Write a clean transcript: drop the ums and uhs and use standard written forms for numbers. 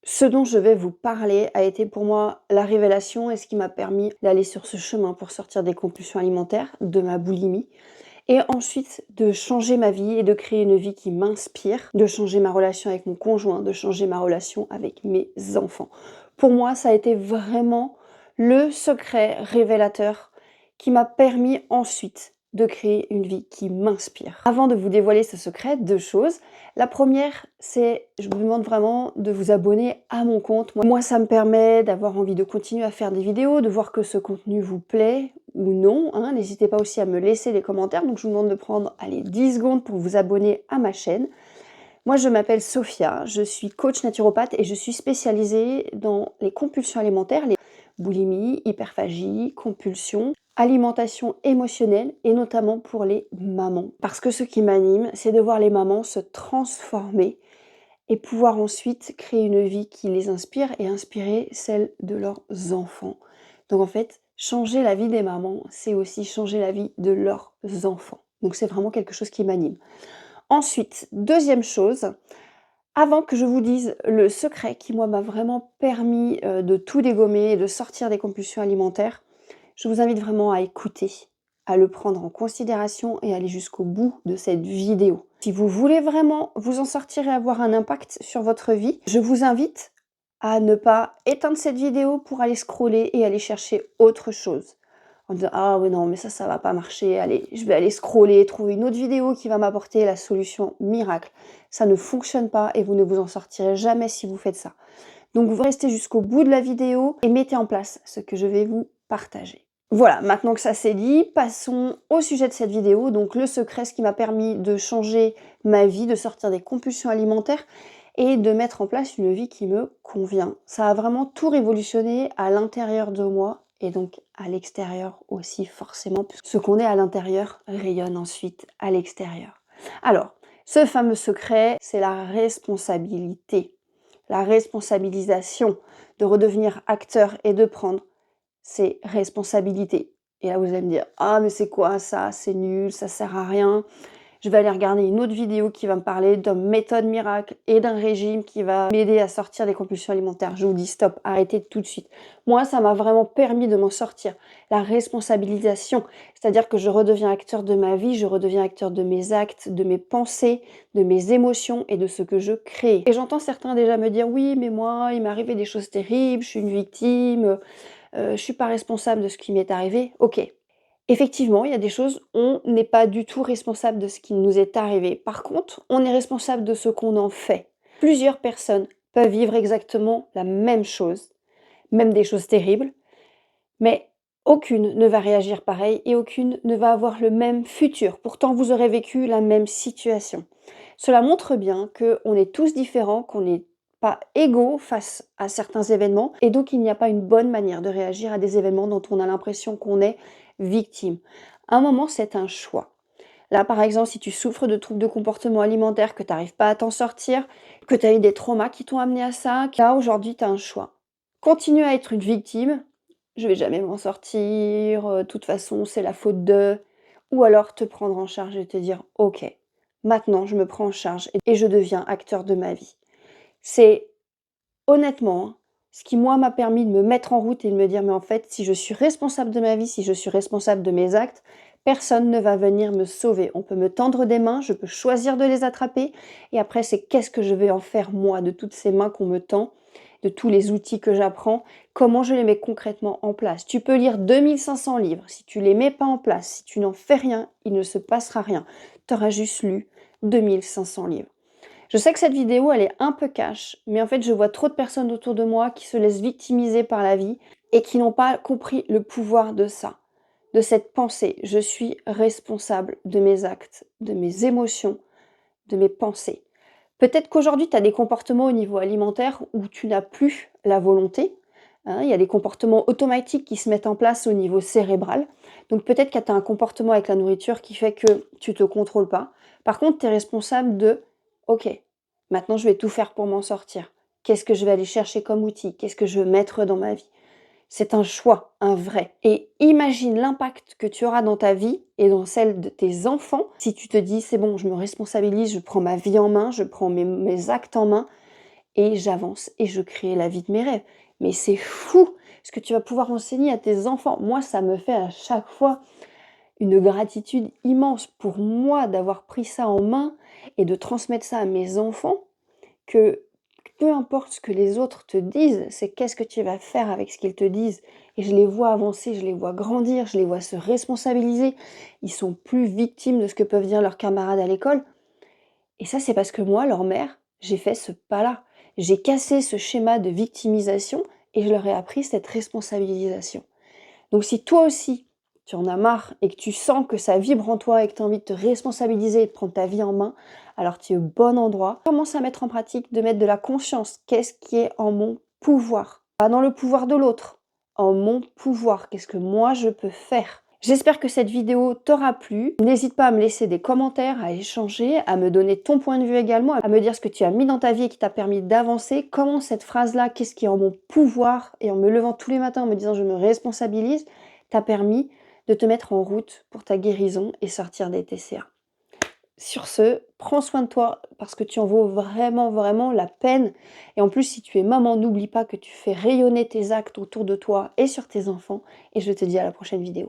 Ce dont je vais vous parler a été pour moi la révélation et ce qui m'a permis d'aller sur ce chemin pour sortir des compulsions alimentaires, de ma boulimie et ensuite de changer ma vie et de créer une vie qui m'inspire, de changer ma relation avec mon conjoint, de changer ma relation avec mes enfants. Pour moi, ça a été vraiment le secret révélateur qui m'a permis ensuite de créer une vie qui m'inspire. Avant de vous dévoiler ce secret, 2 choses. La première, c'est je vous demande vraiment de vous abonner à mon compte. Moi, ça me permet d'avoir envie de continuer à faire des vidéos, de voir que ce contenu vous plaît ou non, hein. N'hésitez pas aussi à me laisser des commentaires. Donc, je vous demande de prendre, allez, 10 secondes pour vous abonner à ma chaîne. Moi, je m'appelle Sophia, je suis coach naturopathe et je suis spécialisée dans les compulsions alimentaires, les boulimie, hyperphagie, compulsions, alimentation émotionnelle et notamment pour les mamans. Parce que ce qui m'anime, c'est de voir les mamans se transformer et pouvoir ensuite créer une vie qui les inspire et inspirer celle de leurs enfants. Donc en fait, changer la vie des mamans, c'est aussi changer la vie de leurs enfants. Donc c'est vraiment quelque chose qui m'anime. Ensuite, deuxième chose, avant que je vous dise le secret qui, moi, m'a vraiment permis, de tout dégommer et de sortir des compulsions alimentaires, je vous invite vraiment à écouter, à le prendre en considération et aller jusqu'au bout de cette vidéo. Si vous voulez vraiment vous en sortir et avoir un impact sur votre vie, je vous invite à ne pas éteindre cette vidéo pour aller scroller et aller chercher autre chose. En disant: «Ah ouais, non, mais ça va pas marcher. Allez, je vais aller scroller, trouver une autre vidéo qui va m'apporter la solution miracle». Ça ne fonctionne pas et vous ne vous en sortirez jamais si vous faites ça. Donc vous restez jusqu'au bout de la vidéo et mettez en place ce que je vais vous partager. Voilà, maintenant que ça c'est dit, passons au sujet de cette vidéo. Donc le secret, ce qui m'a permis de changer ma vie, de sortir des compulsions alimentaires et de mettre en place une vie qui me convient. Ça a vraiment tout révolutionné à l'intérieur de moi et donc à l'extérieur aussi forcément, puisque ce qu'on est à l'intérieur rayonne ensuite à l'extérieur. Alors, ce fameux secret, c'est la responsabilité, la responsabilisation, de redevenir acteur et de prendre ses responsabilités. Et là, vous allez me dire: «Ah mais c'est quoi ça? C'est nul, ça sert à rien». Je vais aller regarder une autre vidéo qui va me parler d'une méthode miracle et d'un régime qui va m'aider à sortir des compulsions alimentaires. Je vous dis stop, arrêtez tout de suite. Moi, ça m'a vraiment permis de m'en sortir. La responsabilisation, c'est-à-dire que je redeviens acteur de ma vie, je redeviens acteur de mes actes, de mes pensées, de mes émotions et de ce que je crée. Et j'entends certains déjà me dire: «Oui, mais moi, il m'est arrivé des choses terribles, je suis une victime, je suis pas responsable de ce qui m'est arrivé». OK. Effectivement, il y a des choses, on n'est pas du tout responsable de ce qui nous est arrivé. Par contre, on est responsable de ce qu'on en fait. Plusieurs personnes peuvent vivre exactement la même chose, même des choses terribles, mais aucune ne va réagir pareil et aucune ne va avoir le même futur. Pourtant, vous aurez vécu la même situation. Cela montre bien qu'on est tous différents, qu'on n'est pas égaux face à certains événements et donc il n'y a pas une bonne manière de réagir à des événements dont on a l'impression qu'on est victime. À un moment, c'est un choix. Là, par exemple, si tu souffres de troubles de comportement alimentaire, que tu n'arrives pas à t'en sortir, que tu as eu des traumas qui t'ont amené à ça, là, aujourd'hui, tu as un choix. Continue à être une victime, je vais jamais m'en sortir, de toute façon, c'est la faute de, ou alors te prendre en charge et te dire: «OK, maintenant je me prends en charge et je deviens acteur de ma vie». C'est honnêtement, hein, ce qui moi m'a permis de me mettre en route et de me dire: «Mais en fait, si je suis responsable de ma vie, si je suis responsable de mes actes, personne ne va venir me sauver. On peut me tendre des mains, je peux choisir de les attraper et après c'est qu'est-ce que je vais en faire moi de toutes ces mains qu'on me tend, de tous les outils que j'apprends, comment je les mets concrètement en place». Tu peux lire 2500 livres, si tu les mets pas en place, si tu n'en fais rien, il ne se passera rien. Tu auras juste lu 2500 livres. Je sais que cette vidéo, elle est un peu cash, mais en fait, je vois trop de personnes autour de moi qui se laissent victimiser par la vie et qui n'ont pas compris le pouvoir de ça, de cette pensée. Je suis responsable de mes actes, de mes émotions, de mes pensées. Peut-être qu'aujourd'hui, tu as des comportements au niveau alimentaire où tu n'as plus la volonté, hein. Il y a des comportements automatiques qui se mettent en place au niveau cérébral. Donc peut-être que tu as un comportement avec la nourriture qui fait que tu ne te contrôles pas. Par contre, tu es responsable de: «OK, maintenant je vais tout faire pour m'en sortir. Qu'est-ce que je vais aller chercher comme outil? Qu'est-ce que je veux mettre dans ma vie?» C'est un choix, un vrai. Et imagine l'impact que tu auras dans ta vie et dans celle de tes enfants si tu te dis: «C'est bon, je me responsabilise, je prends ma vie en main, je prends mes actes en main et j'avance et je crée la vie de mes rêves. Mais c'est fou ce que tu vas pouvoir enseigner à tes enfants. Moi, ça me fait à chaque fois une gratitude immense pour moi d'avoir pris ça en main et de transmettre ça à mes enfants, que peu importe ce que les autres te disent, c'est qu'est-ce que tu vas faire avec ce qu'ils te disent. Et je les vois avancer, je les vois grandir, je les vois se responsabiliser. Ils sont plus victimes de ce que peuvent dire leurs camarades à l'école. Et ça, c'est parce que moi, leur mère, j'ai fait ce pas-là. J'ai cassé ce schéma de victimisation et je leur ai appris cette responsabilisation. Donc si toi aussi, tu en as marre et que tu sens que ça vibre en toi et que tu as envie de te responsabiliser et de prendre ta vie en main, alors tu es au bon endroit. Commence à mettre en pratique, de mettre de la conscience. Qu'est-ce qui est en mon pouvoir? Pas dans le pouvoir de l'autre, en mon pouvoir. Qu'est-ce que moi je peux faire? J'espère que cette vidéo t'aura plu. N'hésite pas à me laisser des commentaires, à échanger, à me donner ton point de vue également, à me dire ce que tu as mis dans ta vie et qui t'a permis d'avancer. Comment cette phrase-là, qu'est-ce qui est en mon pouvoir, et en me levant tous les matins en me disant je me responsabilise, t'a permis de te mettre en route pour ta guérison et sortir des TCA. Sur ce, prends soin de toi parce que tu en vaux vraiment, vraiment la peine. Et en plus, si tu es maman, n'oublie pas que tu fais rayonner tes actes autour de toi et sur tes enfants. Et je te dis à la prochaine vidéo.